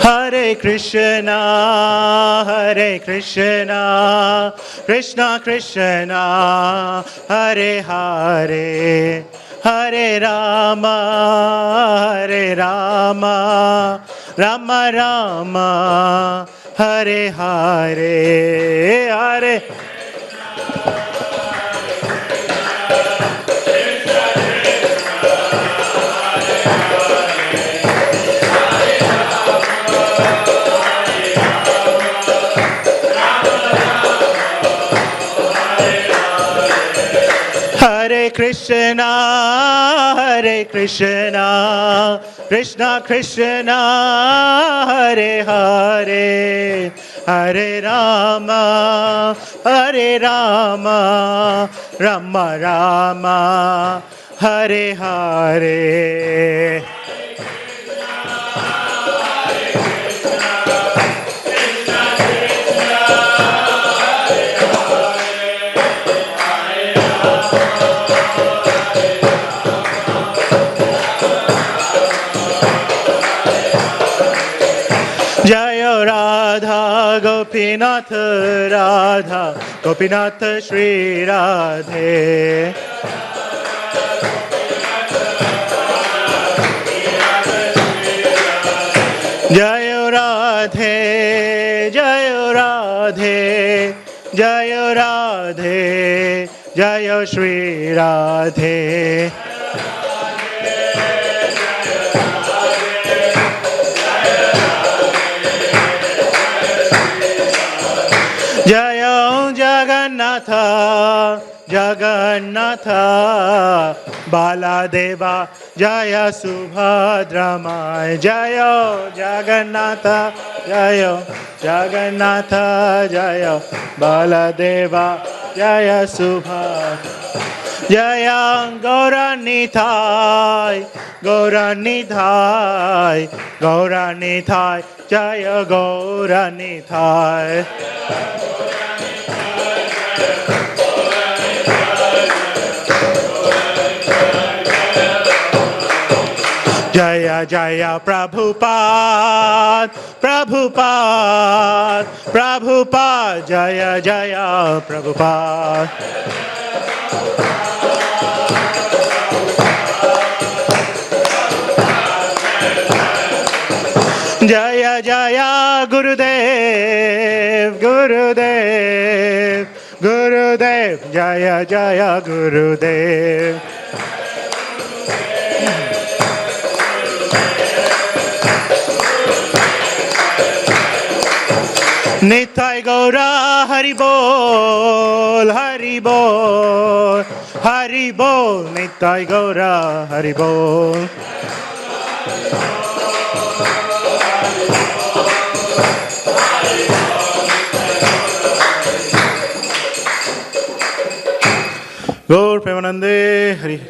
Hare Krishna, Krishna Krishna, Hare Hare, Hare Rama, Rama Rama, Hare Hare, Hare. Hare Krishna, Krishna Krishna, Hare Hare, Hare Rama, Rama Rama, Hare Hare. Jaya Radha Gopinath Radha Gopinath Shri Radhe. Jaya Radhe, Jaya Radhe, Jaya Radhe, Jaya Shri Radhe. Jaya Jagannatha, Jagannatha, Baladeva, Jaya Subhadramaya, Jaya Jagannatha, Jaya Jagannatha, Jaya Baladeva, Jaya Subhadramaya, Jaya Gauranithai, Gauranithai, Gauranithai, Jaya Gauranithai. Jaya Jaya Prabhupada, Prabhupada, Prabhupada, Jaya Jaya Prabhupada. Jaya Jaya Gurudev, Gurudev, Gurudev, Jaya Jaya Gurudev. Nitai Gaura Hari Bol, Hari Bol, Hari Bol, Nitai Gaura Hari Bol. Gaur Premanande Hari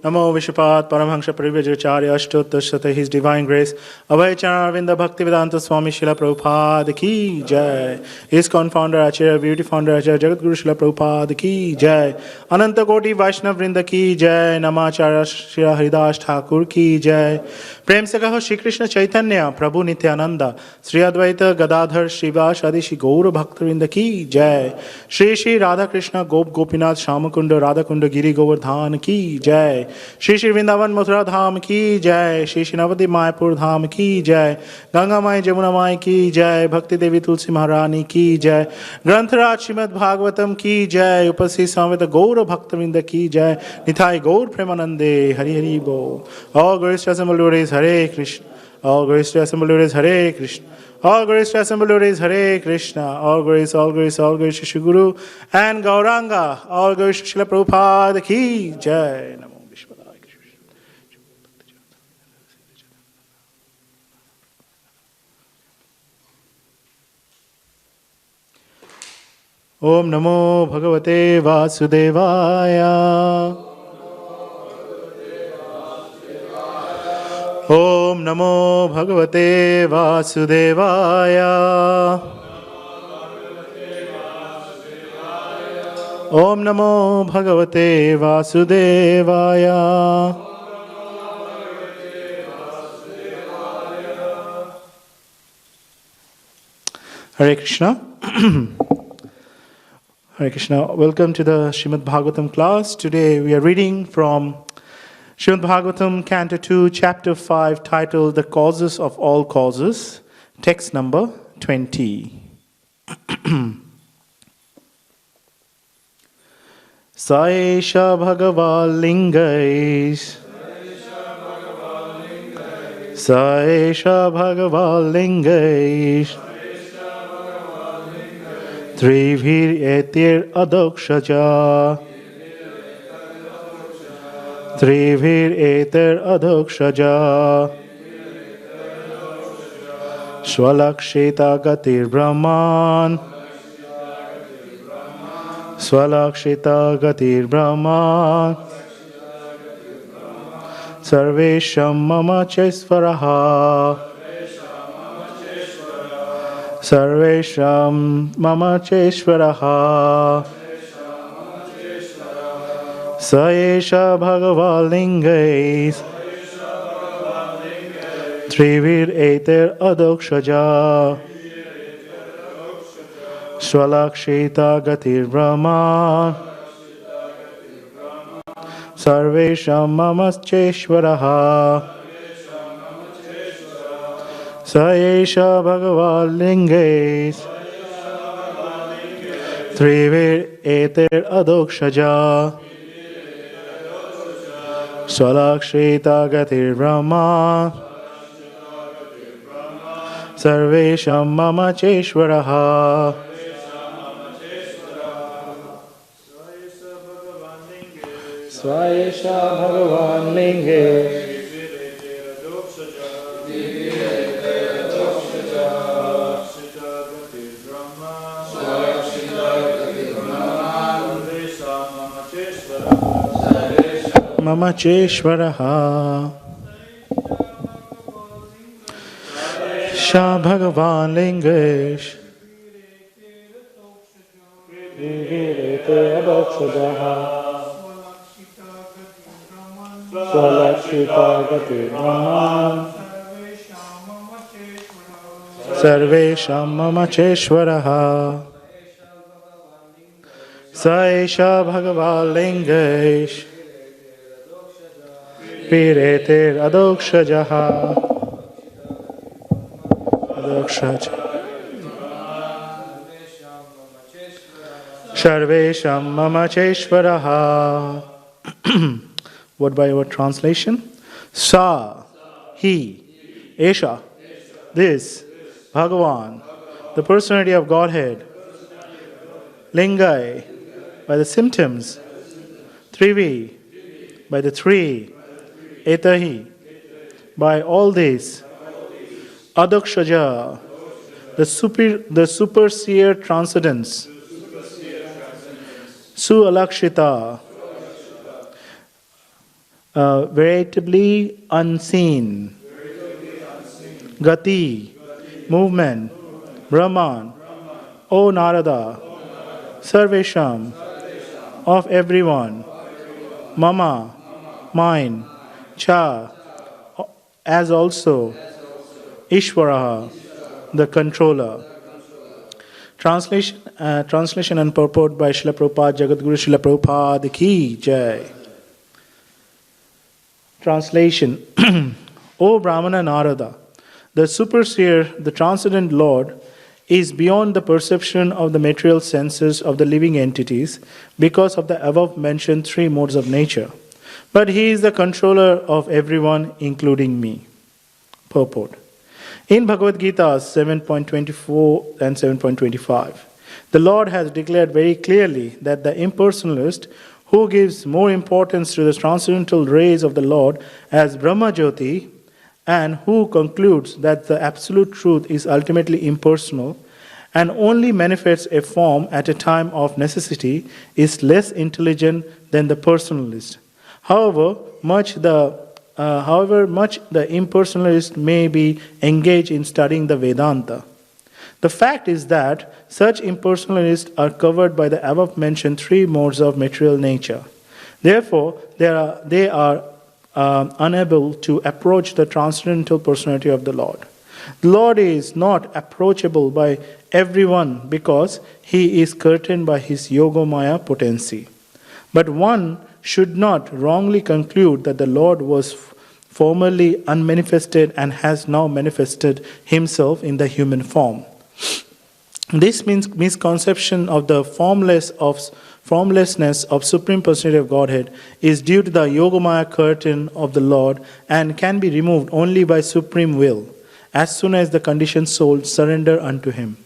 Namo Vishwapat Paramhansha Parivajacharya Ashtotta Shata His Divine Grace Abhay Charnavinda Bhaktivedanta Swami Srila Prabhupada Ki Jai. His co-founder Acharya Beauty Founder Acharya Jagat Guru Srila Prabhupada Ki Jai. Ananta Koti Vaishnav Vrinda Ki Jai. Namacharya Srila Haridas Thakur Ki Jai. Prem se kaho Shri Krishna Chaitanya Prabhu Nityananda Sri Advaita Gadadhar Srivas Adi Shri Gaura Bhaktivinoda Ki Jai. Shri Shri Radha Krishna Gop Gopinath Shamakunda Radha Kunda Giri Govardhan Ki Jai. Shri Shri Vrindavan Mathura Dham Ki Jai. Shri Shri Navadip Mayapur Dham Ki Jai. Ganga Mai Jamuna Mai Ki Jai. Bhakti Devi Tulsi Maharani Ki Jai. Grantaraj Srimad Bhagavatam Ki Jai. Upasi Samveta Gaura Bhaktavinda Ki Jai. Nithai Gaur Premanande Hari Hari Bo. All grace to assemble devotees Hare Krishna. All grace to assemble devotees Hare Krishna. All grace to assemble devotees Hare Krishna. All grace to Shri Guru and Gauranga. All grace to Srila Prabhupada Ki Jai. Namo Vishwadaya. Om Namo Bhagavate Vasudevaya. Om Namo Bhagavate Vasudevaya. Om Namo Bhagavate Vasudevaya. Hare Krishna. Hare Krishna. Welcome to the Srimad Bhagavatam class. Today we are reading from Srimad Bhagavatam, Canto 2, Chapter 5, titled The Causes of All Causes, text number 20. Saesha Bhagavad Lingais. Saesha Bhagavad Lingais Trivir Etir Adokshaja Trivir Etir Adokshaja Swalakshita Gatir Brahman Swalakshita Gatir Brahman Sarvesham Mama Chesvaraha Sarvesham Mama Chesvaraha Saesha Bhagavad Lingais Trivir Eter Adokshaja Swalakshita Gatir Brahma Sarvesham Mama Cheshvaraha Saesha Bhagavad Lingais Trivir Eter Adokshaja Swalakshita Gatir Brahma Sarvesham Mama Cheshvaraha Swaesha Bhagavan Linge Mama Cheshvaraha Shah Bhagavan Lingesh Swalakshita Gati Brahman Sarvesham Mama Cheshvaraha Saesha Bhagavad Lingesh Piretir Adokshajaha Sarvesham Mama Cheshvaraha. Word by word translation. Sa, he, Esha, this, Bhagavan, the personality of Godhead, Lingai, by the symptoms, Trivi, by the three, Etahi, by all this, Adakshaja, the superseer transcendence, Sualakshita, veritably unseen, Gati, movement, Brahman, O Narada, Sarvesham, of everyone, Mama, mine, Cha, as also, Ishvaraha, the controller. Translation and purport by Srila Prabhupada, Jagadguru Srila Prabhupada Ki Jai. Translation. O Brahmana Narada, the superseer, the transcendent Lord, is beyond the perception of the material senses of the living entities because of the above mentioned three modes of nature. But he is the controller of everyone, including me. Purport. In Bhagavad Gita 7.24 and 7.25, the Lord has declared very clearly that the impersonalist who gives more importance to the transcendental rays of the Lord as Brahma Jyoti and who concludes that the absolute truth is ultimately impersonal and only manifests a form at a time of necessity is less intelligent than the personalist. However much the impersonalist may be engaged in studying the Vedanta, the fact is that such impersonalists are covered by the above-mentioned three modes of material nature. Therefore, they are unable to approach the transcendental personality of the Lord. The Lord is not approachable by everyone because he is curtained by his Yogamaya potency. But one should not wrongly conclude that the Lord was formerly unmanifested and has now manifested himself in the human form. This misconception of the formlessness of Supreme Personality of Godhead is due to the Yogamaya curtain of the Lord and can be removed only by supreme will, as soon as the conditioned soul surrender unto him.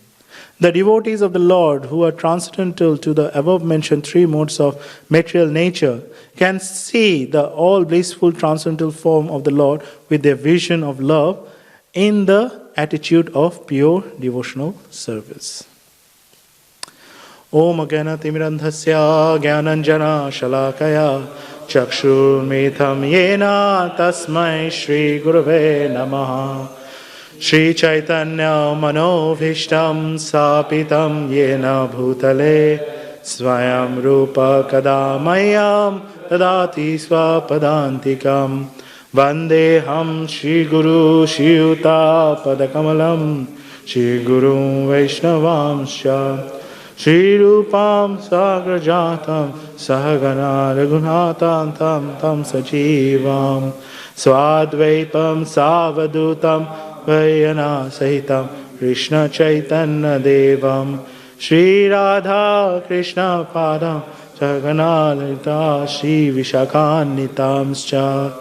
The devotees of the Lord, who are transcendental to the above-mentioned three modes of material nature, can see the all-blissful transcendental form of the Lord with their vision of love in the attitude of pure devotional service. Om Agana Timirandhasya Gyananjana Shalakaya Chakshurmitham Yena Tasmai Shri Gurave Namaha Shri Chaitanya Manovishtam Sapitam Yena Bhutale Swayam Rupa Kadamayam Tadati Swapadantikam Vandeham Shri Guru Shri Yuta Padakamalam Shri Guru Vaishnavamsha Shri Rupam Sagrajatam Sahagana Raghunatam Tam Sajivam Swadvaipam Savadutam Vayana Sahitam Krishna Chaitanya Devam Shri Radha Krishna Padam Jaganalita Shri Vishakanitamscha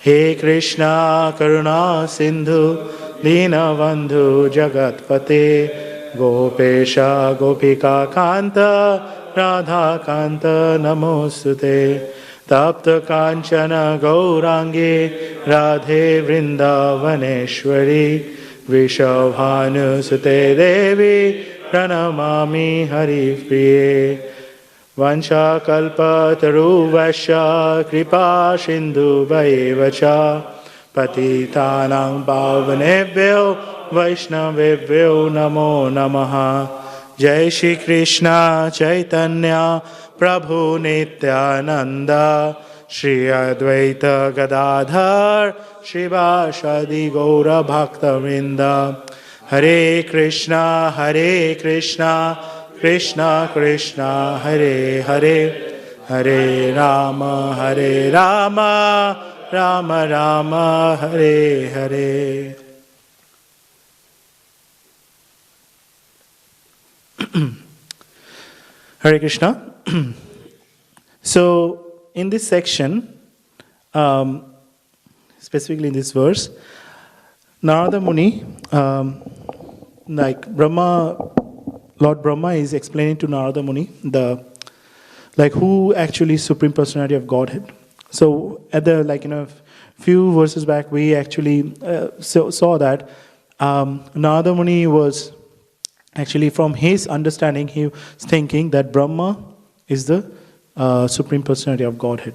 He Krishna Karuna Sindhu Dinabandhu Jagatpate Gopesha Gopika Kanta Radha Kanta Namosute Tapta Kanchana Gaurangi Radhe Vrindavaneshwari Vishabhanu Sute Devi Pranamami Hari Priye Vansha Kalpa Taruvasya Kripa Sindhu Vaevacha Patitanang Bhavanebhyo Vaishnavebhyo Namo Namaha Jai Shri Krishna Chaitanya Prabhu Nityananda Shri Advaita Gadadhar Shivashadi Gaura Bhakta Vrinda Hare Krishna Krishna Krishna Hare Hare Hare Rama Rama Rama Hare Hare. Hare Krishna. So, in this section, specifically in this verse, Narada Muni, like Lord Brahma is explaining to Narada Muni who actually is Supreme Personality of Godhead. So, at the few verses back, we actually saw that Narada Muni was actually, from his understanding, he was thinking that Brahma is the Supreme Personality of Godhead.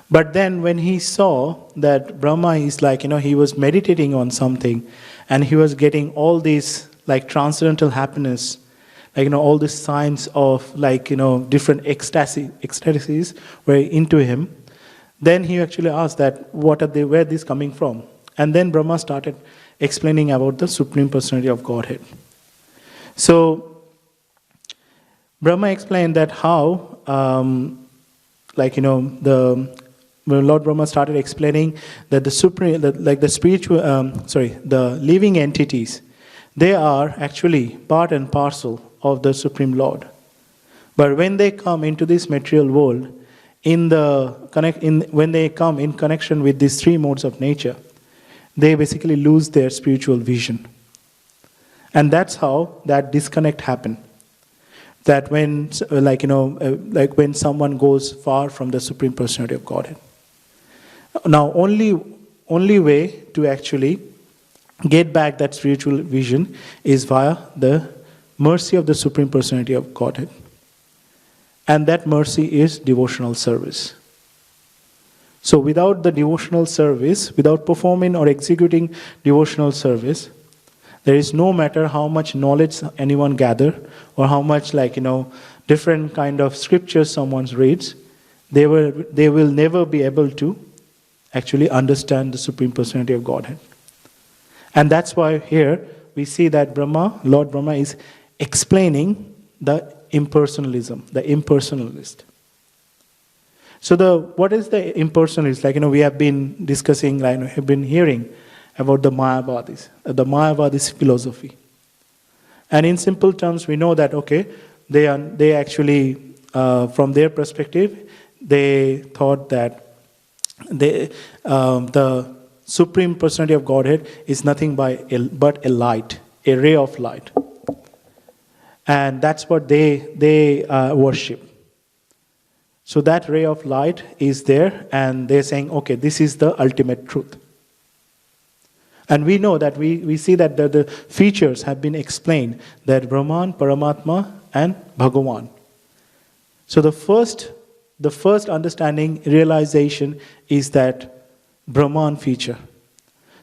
But then when he saw that Brahma is he was meditating on something and he was getting all these transcendental happiness, all these signs of different ecstasies were into him, then he actually asked that where are these coming from? And then Brahma started explaining about the Supreme Personality of Godhead. So, Brahma explained that how, Lord Brahma started explaining that the living entities, they are actually part and parcel of the Supreme Lord. But when they come into this material world, when they come in connection with these three modes of nature, they basically lose their spiritual vision. And that's how that disconnect happened. That when, when someone goes far from the Supreme Personality of Godhead. Now, only way to actually get back that spiritual vision is via the mercy of the Supreme Personality of Godhead. And that mercy is devotional service. So, without the devotional service, without performing or executing devotional service, there is no matter how much knowledge anyone gather or how much different kind of scriptures someone reads, they will never be able to actually understand the Supreme Personality of Godhead. And that's why here we see that Lord Brahma is explaining the impersonalism, the impersonalist. So what is the impersonalist? We have been discussing, have been hearing about the Mayavadis philosophy. And in simple terms, we know that, they actually, from their perspective, they thought that the Supreme Personality of Godhead is nothing but a light, a ray of light. And that's what they worship. So that ray of light is there, and they're saying, this is the ultimate truth. And we know that we see that the features have been explained, that Brahman, Paramatma, and Bhagavan. So the first understanding, realization is that Brahman feature.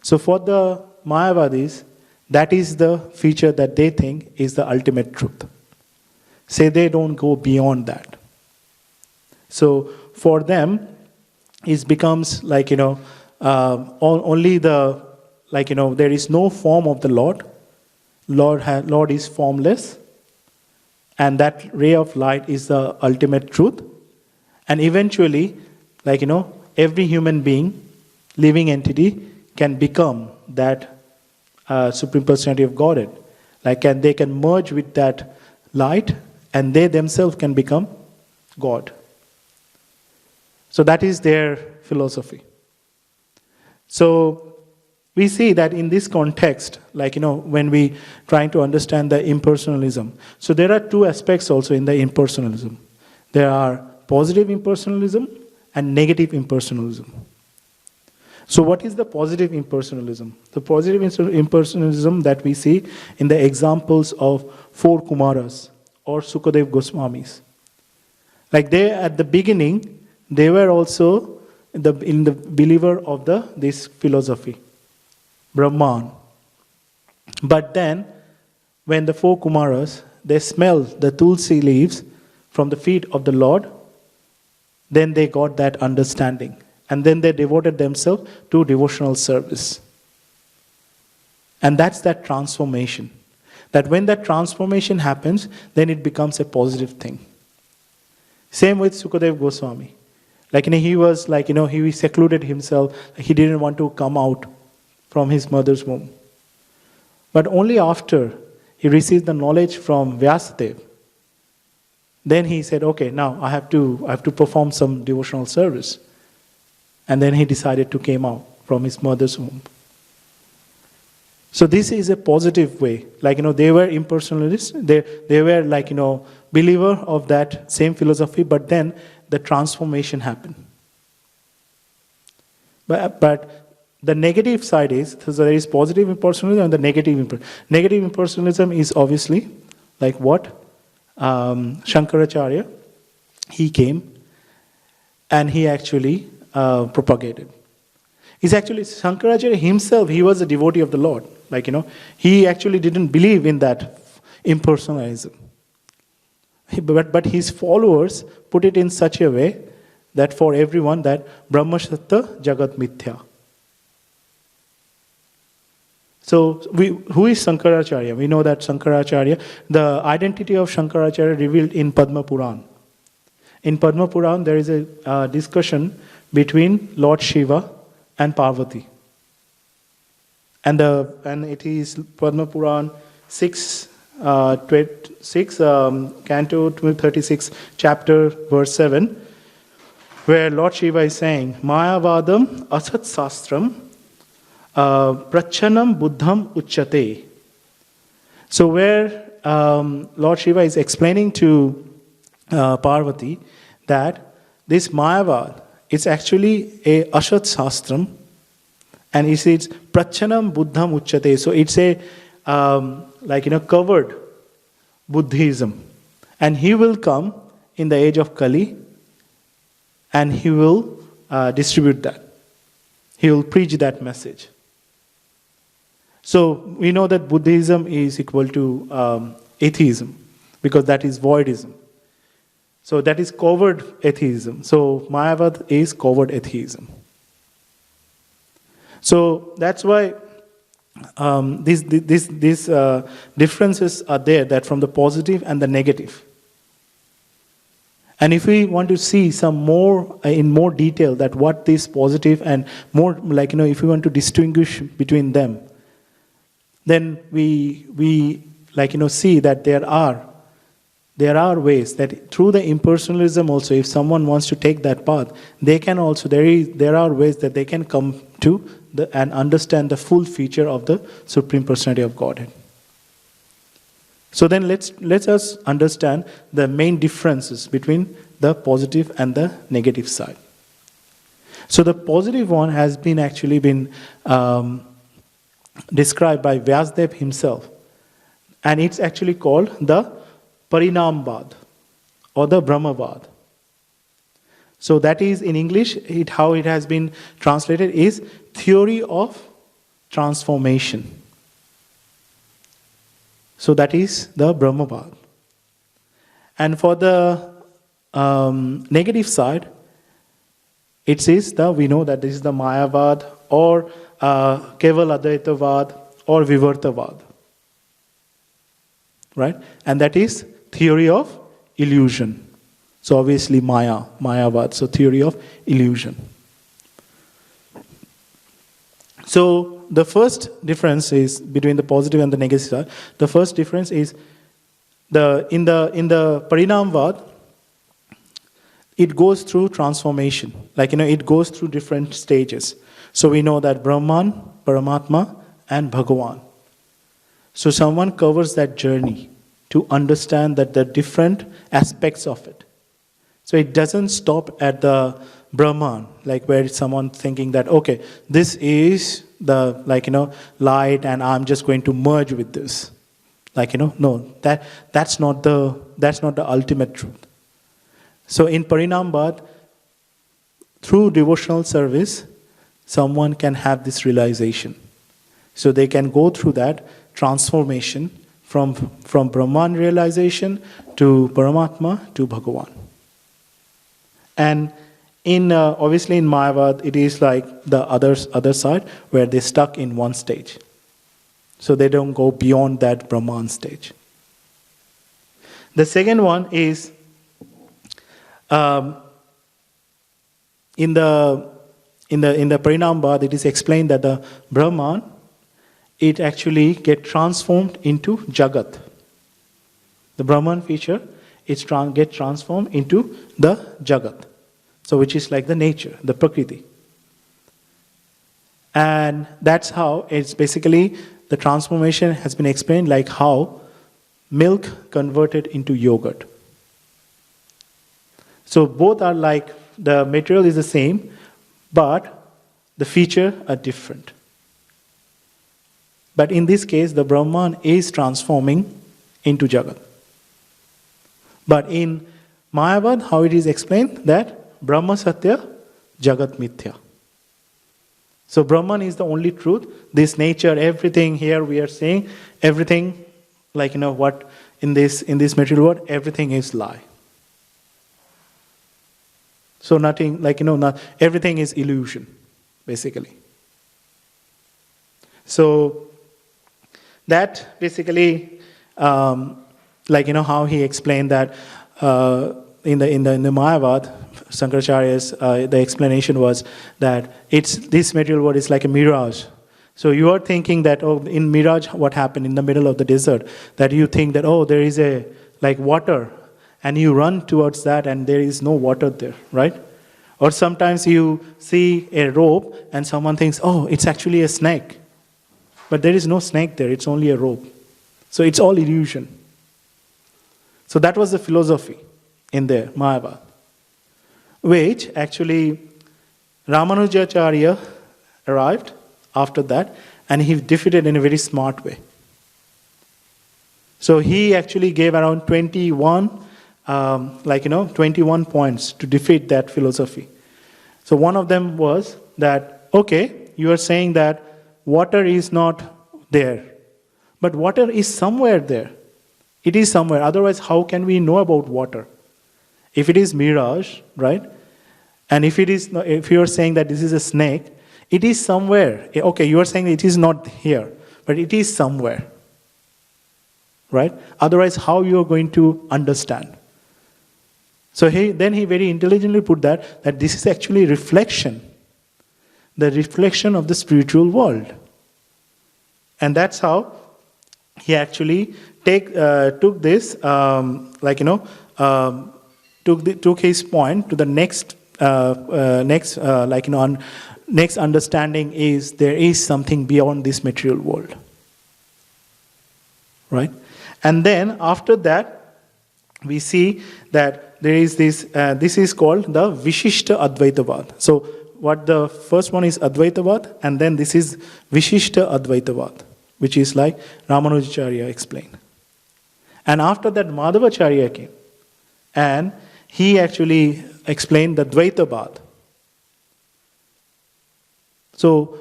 So for the Mayavadis, that is the feature that they think is the ultimate truth. Say they don't go beyond that. So for them, it becomes only the, there is no form of the Lord. Lord is formless. And that ray of light is the ultimate truth. And eventually, every human being, living entity, can become that Supreme Personality of Godhead. They can merge with that light, and they themselves can become God. So that is their philosophy. So we see that in this context, when we trying to understand the impersonalism. So there are two aspects also in the impersonalism. There are positive impersonalism and negative impersonalism. So what is the positive impersonalism? The positive impersonalism that we see in the examples of four Kumaras or Sukadev Goswamis. They at the beginning, they were also in the believer of this philosophy, Brahman. But then, when the four Kumaras, they smelled the tulsi leaves from the feet of the Lord, then they got that understanding. And then they devoted themselves to devotional service. And that's that transformation. That when that transformation happens, then it becomes a positive thing. Same with Sukadev Goswami. He was he secluded himself. He didn't want to come out from his mother's womb. But only after he received the knowledge from Vyasadeva, then he said, now I have to perform some devotional service. And then he decided to come out from his mother's womb. So this is a positive way. They were impersonalists. They were believer of that same philosophy, but then the transformation happened. But the negative side is, so there is positive impersonalism and the negative impersonalism. Negative impersonalism is obviously what Shankaracharya, he came and he actually propagated. Is actually Shankaracharya himself, he was a devotee of the Lord. He actually didn't believe in that impersonalism. But his followers put it in such a way that for everyone that Brahma Sattva Jagat Mithya. So who is Shankaracharya? We know that Shankaracharya, the identity of Shankaracharya revealed in Padma Puran. In Padma Puran, there is a discussion between Lord Shiva and Parvati. And it is Padma Puran 6, Canto 36, chapter, verse 7, where Lord Shiva is saying, Mayavadam asat sastram prachanam buddham uchyate. So where Lord Shiva is explaining to Parvati that this Mayavad, it's actually a asat sastram, and it says prachanam buddham uchyate. So it's a covered Buddhism. And he will come in the age of Kali and he will distribute that. He will preach that message. So we know that Buddhism is equal to atheism because that is voidism. So that is covered atheism. So Mayavad is covered atheism. So that's why these differences are there, that from the positive and the negative. And if we want to see some more in more detail that what this positive and more if we want to distinguish between them, then we see that there are ways that through the impersonalism also, if someone wants to take that path, they can also there are ways that they can come to and understand the full feature of the Supreme Personality of Godhead. So then let us understand the main differences between the positive and the negative side. So the positive one has been actually been described by Vyasadeva himself, and it's actually called the Parinamvad or the Brahmavad. So that is in English, how it has been translated is theory of transformation. So that is the Brahmavad. And for the negative side, it says we know that this is the Mayavad or Keval Advaitavad or Vivartavad. Right? And that is theory of illusion. So obviously Mayavad, so theory of illusion. So the first difference is between the positive and the negative side. The first difference is in the Parinamvad, it goes through transformation. It goes through different stages. So we know that Brahman, Paramatma, and Bhagavan. So someone covers that journey to understand that the different aspects of it. So it doesn't stop at the Brahman, where someone thinking that, okay, this is the, light and I'm just going to merge with this. No, that's not the ultimate truth. So in Parinambad, through devotional service, someone can have this realization. So they can go through that transformation from Brahman realization to Paramatma to Bhagavan. And obviously in Mayavad, it is like the other side where they're stuck in one stage. So they don't go beyond that Brahman stage. The second one is in the Parinambad, it is explained that the Brahman, it actually get transformed into Jagat. The Brahman feature, it get transformed into the Jagat. So which is like the nature, the Prakriti. And that's how it's basically, the transformation has been explained like how milk converted into yogurt. So both are like, the material is the same, but the feature are different. But in this case, the Brahman is transforming into Jagat. But in Mayavad, how it is explained that Brahma Satya, Jagat Mithya. So Brahman is the only truth. This nature, everything here we are saying, everything, what in this material world, everything is lie. So nothing, everything is illusion, basically. So that basically, how he explained that in the Mayavad, Shankaracharya's the explanation was that this material world is like a mirage. So you are thinking that, in mirage, what happened in the middle of the desert, that you think that, there is a water, and you run towards that and there is no water there, right? Or sometimes you see a rope and someone thinks, it's actually a snake. But there is no snake there, it's only a rope. So it's all illusion. So that was the philosophy in there, Mayavad, which actually Ramanujacharya arrived after that, and he defeated in a very smart way. So he actually gave around 21 points to defeat that philosophy. So one of them was that, okay, you are saying that water is not there, but water is somewhere there. It is somewhere. Otherwise, how can we know about water? If it is mirage, right? And if you are saying that this is a snake, it is somewhere. Okay, you are saying it is not here. but it is somewhere. Right? Otherwise, how you are going to understand? So then he very intelligently put that this is actually reflection. The reflection of the spiritual world. And that's how he actually took this, took his point to the next understanding is there is something beyond this material world. Right? And then after that, we see that there is this is called the Vishishta Advaitavad. So what the first one is Advaitavad, and then this is Vishishta Advaitavad, which is like Ramanujacharya explained. And after that, Madhavacharya came, and he actually explained the Dvaitavad. So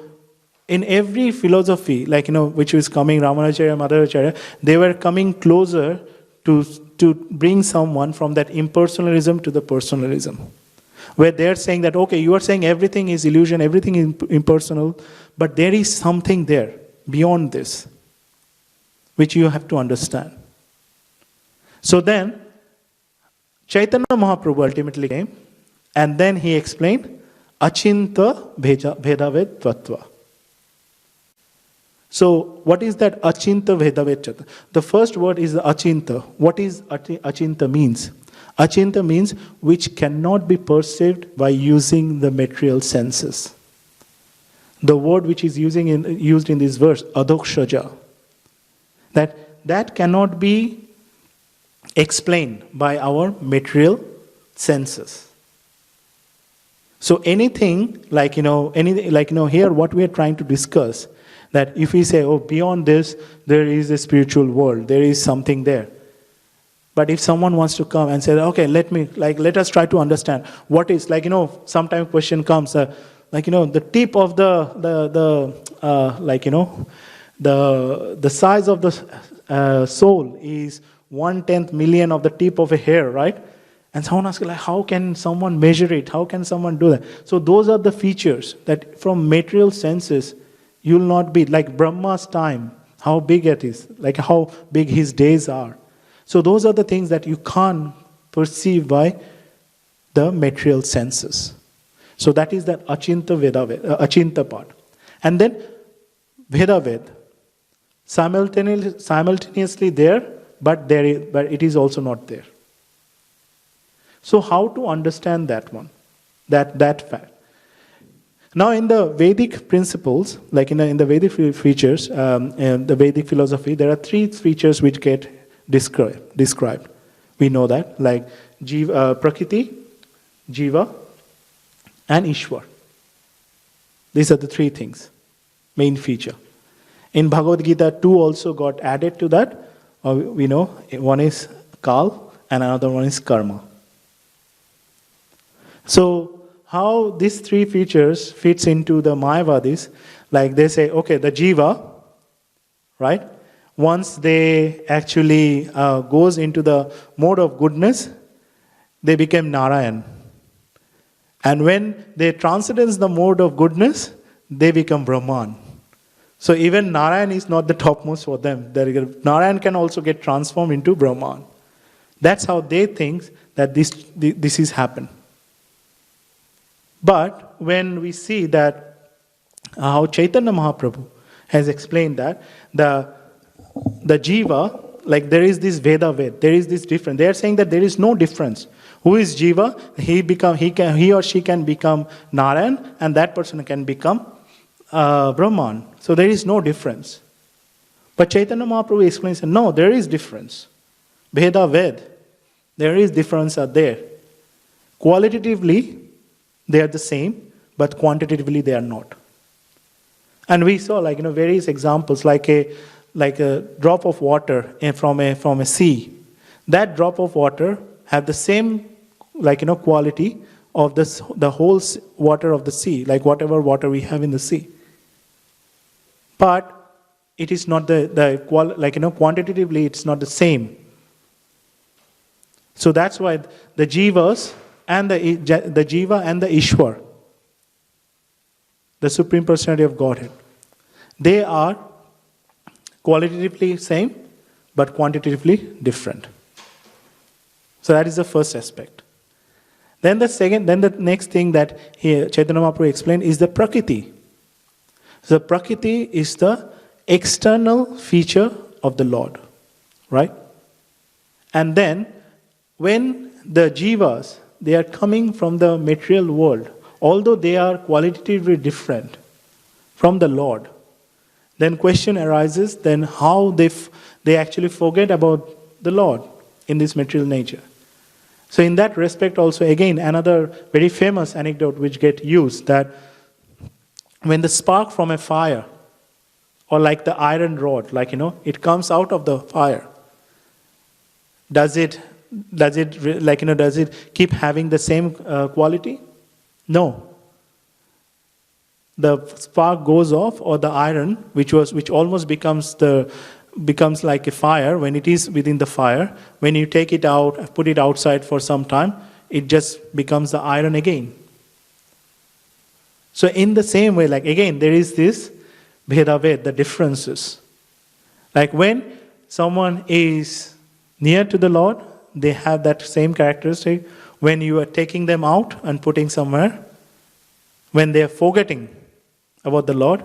in every philosophy, which is coming, Ramanujacharya, Madhavacharya, they were coming closer to bring someone from that impersonalism to the personalism. Where they're saying that, okay, you are saying everything is illusion, everything is impersonal, but there is something there beyond this, which you have to understand. So then, Chaitanya Mahaprabhu ultimately came, and then he explained, Achinta Bhedaved Tvattva. So, what is that Achinta Bhedaved Tvattva? The first word is Achinta. What is Achinta means? Achinta means which cannot be perceived by using the material senses. The word which is used in this verse, Adokshaja, that cannot be explained by our material senses. So anything here what we are trying to discuss, that if we say, oh, beyond this, there is a spiritual world, there is something there. But if someone wants to come and say, okay, let us try to understand what is, sometimes question comes, the tip of the size of the soul is 1/10 million of the tip of a hair, right? And someone asks, how can someone measure it? How can someone do that? So those are the features that from material senses, you'll not be, like Brahma's time, how big it is, how big his days are. So those are the things that you can't perceive by the material senses. So that is that Achinta part. And then Vedaved, simultaneously there, but it is also not there. So how to understand that one, that fact? Now in the Vedic principles, in the Vedic features, the Vedic philosophy, there are 3 features which get described. We know that, like Prakriti, Jiva, and Ishwar. These are the 3 things, main feature. In Bhagavad Gita, 2 also got added to that. We know one is Kal and another one is Karma. So how these 3 features fits into the Mayavadis, they say, okay, the Jiva, right? Once they actually goes into the mode of goodness, they become Narayan. And when they transcendence the mode of goodness, they become Brahman. So even Narayan is not the topmost for them. Narayan can also get transformed into Brahman. That's how they think that this is happened. But when we see that how Chaitanya Mahaprabhu has explained that the Jiva, there is this Veda, there is this difference. They are saying that there is no difference. Who is Jiva? He or she can become Narayan, and that person can become Brahman. So there is no difference. But Chaitanya Mahaprabhu explains, no, there is difference. Veda Ved. There is difference are there. Qualitatively, they are the same, but quantitatively they are not. And we saw various examples, like a drop of water from a sea. That drop of water have the same quality of the whole water of the sea, like whatever water we have in the sea. But it is not quantitatively it's not the same. So that's why the Jivas and the Jiva and the Ishwar, the Supreme Personality of Godhead, they are qualitatively same, but quantitatively different. So that is the first aspect. Then the next thing that here Chaitanya Mahaprabhu explained is the Prakriti. So Prakriti is the external feature of the Lord, right? And then when the jivas, they are coming from the material world, although they are qualitatively different from the Lord, then question arises, then how they actually forget about the Lord in this material nature. So in that respect also, again, another very famous anecdote which get used, that when the spark from a fire, or like the iron rod, it comes out of the fire, does it keep having the same quality? No. The spark goes off, or the iron, which almost becomes like a fire when it is within the fire. When you take it out, put it outside for some time, it just becomes the iron again. So in the same way, again, there is this bheda-ved, the differences. Like when someone is near to the Lord, they have that same characteristic. When you are taking them out and putting somewhere, when they are forgetting about the Lord,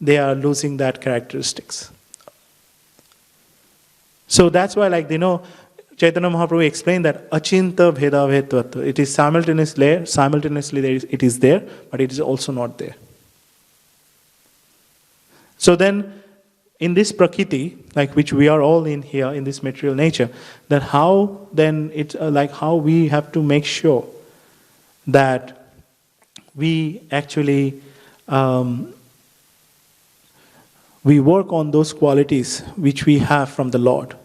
they are losing that characteristics. So that's why, Chaitanya Mahaprabhu explained that achinta bheda vedvatva. It is simultaneously it is there, but it is also not there. So then, in this prakriti, which we are all in here, in this material nature, that how then it's how we have to make sure that we actually we work on those qualities which we have from the Lord.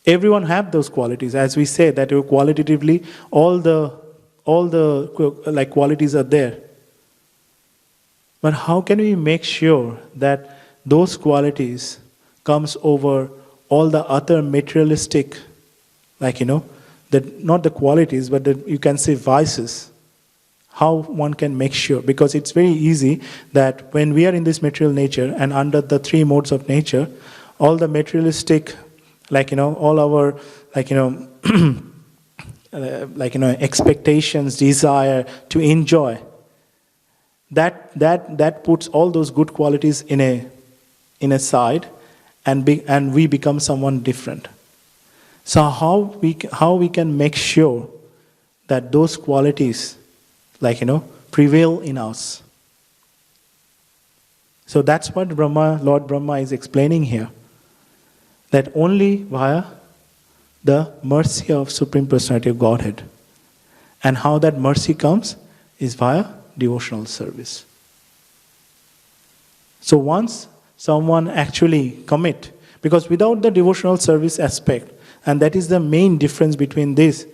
Everyone have those qualities, as we say that qualitatively all the qualities are there. But how can we make sure that those qualities comes over all the other materialistic, not the qualities, but you can say vices? How one can make sure? Because it's very easy that when we are in this material nature and under the three modes of nature, all the materialistic, all our, expectations, desire to enjoy, that puts all those good qualities in a side, and we become someone different. So how we can make sure that those qualities prevail in us? So that's what Lord Brahma is explaining here. That only via the mercy of Supreme Personality of Godhead. And how that mercy comes is via devotional service. So once someone actually commit, because without the devotional service aspect, and that is the main difference between this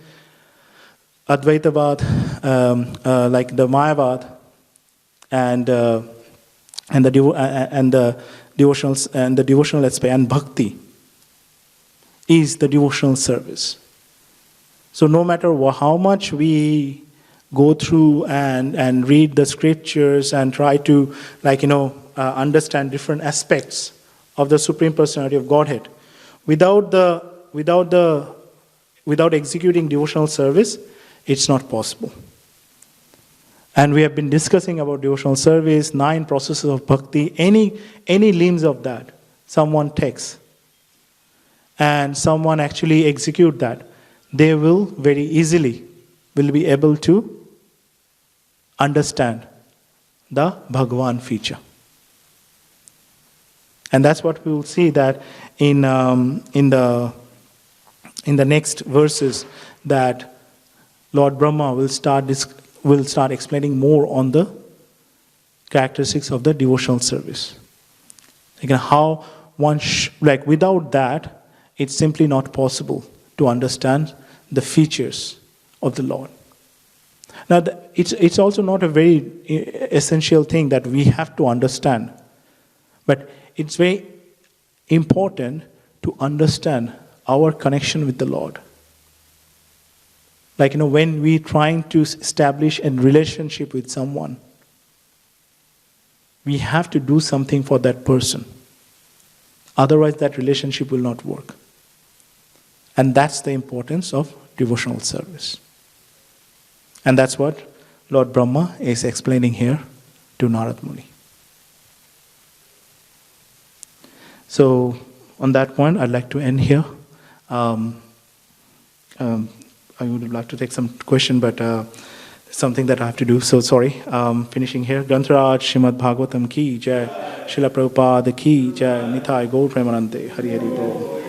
Advaitavad, the Mayavad, and the devotional aspect, and Bhakti, is the devotional service. So no matter how much we go through and read the scriptures and try to understand different aspects of the Supreme Personality of Godhead, without executing devotional service, it's not possible. And we have been discussing about devotional service, 9 processes of bhakti, any limbs of that someone takes and someone actually execute that, they will very easily be able to understand the Bhagavan feature. And that's what we will see that in the next verses, that Lord Brahma will start explaining more on the characteristics of the devotional service. How one without that, it's simply not possible to understand the features of the Lord. Now, it's also not a very essential thing that we have to understand, but it's very important to understand our connection with the Lord. When we're trying to establish a relationship with someone, we have to do something for that person. Otherwise, that relationship will not work. And that's the importance of devotional service. And that's what Lord Brahma is explaining here to Narad Muni. So, on that point, I'd like to end here. I would like to take some question, but something that I have to do, so sorry. Finishing here. Grantaraj Srimad Bhagavatam ki jai, Srila Prabhupada ki jai, Nitai Gaur Premanande, Hari Hari Bol.